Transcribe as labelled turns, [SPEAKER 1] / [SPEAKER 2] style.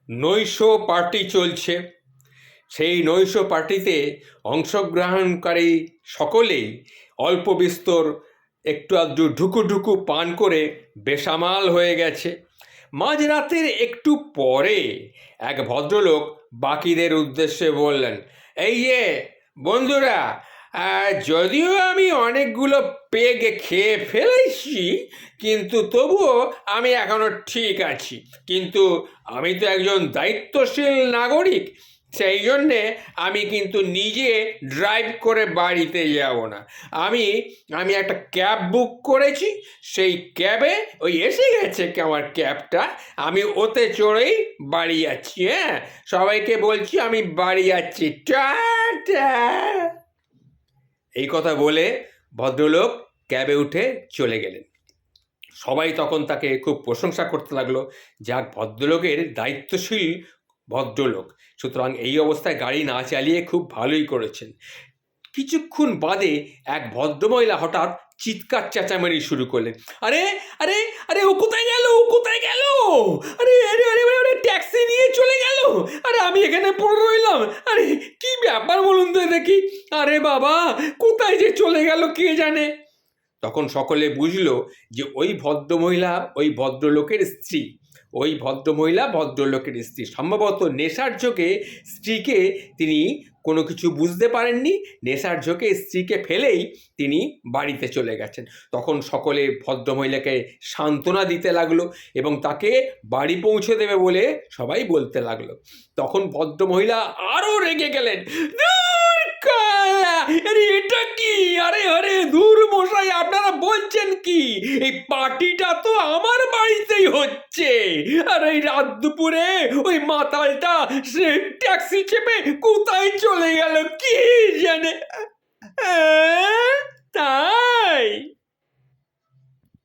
[SPEAKER 1] নৈশ পার্টি চলছে। সেই নৈশ পার্টিতে অংশগ্রহণকারী সকলেই অল্প বিস্তর একটু আধটু ঢুকু ঢুকু পান করে বেসামাল হয়ে গেছে। মাঝরাতের একটু পরে এক ভদ্রলোক বাকিদের উদ্দেশ্যে বললেন, এই যে বন্ধুরা, যদিও আমি অনেকগুলো পেগ খেয়ে ফেলেছি, কিন্তু তবুও আমি এখনো ঠিক আছি। কিন্তু আমি তো একজন দায়িত্বশীল নাগরিক, সেই জন্যে আমি কিন্তু নিজে ড্রাইভ করে বাড়িতে যাব না। আমি আমি একটা ক্যাব বুক করেছি, সেই ক্যাবে ওই এসে গেছে আমার ক্যাবটা, আমি ওতে চড়েই বাড়ি যাচ্ছি। হ্যাঁ, সবাইকে বলছি আমি বাড়ি যাচ্ছি, টাটা। এই কথা বলে ভদ্রলোক ক্যাবে উঠে চলে গেলেন। সবাই তখন তাকে খুব প্রশংসা করতে লাগলো, যাক ভদ্রলোকের দায়িত্বশীল ভদ্রলোক, সুতরাং এই অবস্থায় গাড়ি না চালিয়ে খুব ভালোই করেছেন। কিছুক্ষণ বাদে এক ভদ্রমহিলা হঠাৎ চিৎকার চেঁচামেচি শুরু করলেন, আরে আরে আরে ও কোথায় গেল, ও কোথায় গেল, আরে আরে আরে আরে ট্যাক্সি নিয়ে চলে গেল, আরে আমি এখানে পড়ে রইলাম, আরে কি ব্যাপার বলুন তো দেখি, আরে বাবা কোথায় যে চলে গেল কে জানে। তখন সকলে বুঝলো যে ওই ভদ্রমহিলা ওই ভদ্রলোকের স্ত্রী, ওই ভদ্রমহিলা ভদ্রলোকের স্ত্রী। সম্ভবত নেশার ঝোঁকে স্ত্রীকে তিনি কোনো কিছু বুঝতে পারেননি, নেশার ঝোঁকে স্ত্রীকে ফেলেই তিনি বাড়িতে চলে গেছেন। তখন সকলে ভদ্রমহিলাকে সান্ত্বনা দিতে লাগলো এবং তাকে বাড়ি পৌঁছে দেবে বলে সবাই বলতে লাগলো। তখন ভদ্রমহিলা আরও রেগে গেলেন, আরে এটা কি, আরে আরে দূর মশাই, আপনারা বলছেন কি, এই পার্টিটা তো আমার বাড়িতেই হচ্ছে, আর এই রাত দুপুরে ওই মাতালটা সে ট্যাক্সি চেপে কোথায় চলে গেল কে জানে।